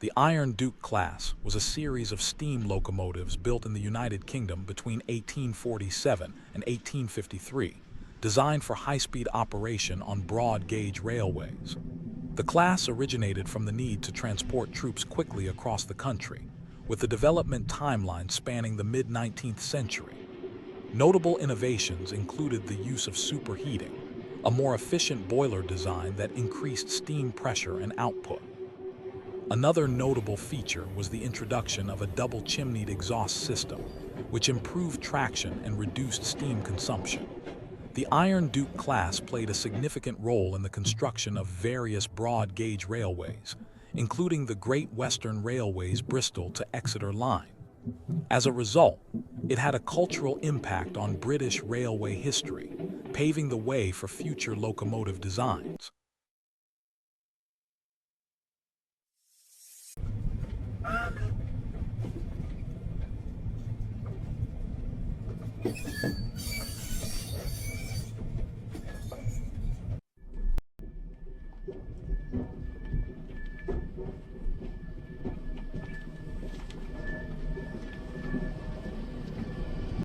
The Iron Duke class was a series of steam locomotives built in the United Kingdom between 1847 and 1853, designed for high-speed operation on broad-gauge railways. The class originated from the need to transport troops quickly across the country, with the development timeline spanning the mid-19th century. Notable innovations included the use of superheating, a more efficient boiler design that increased steam pressure and output. Another notable feature was the introduction of a double-chimneyed exhaust system, which improved traction and reduced steam consumption. The Iron Duke class played a significant role in the construction of various broad-gauge railways, including the Great Western Railway's Bristol to Exeter line. As a result, it had a cultural impact on British railway history, paving the way for future locomotive designs.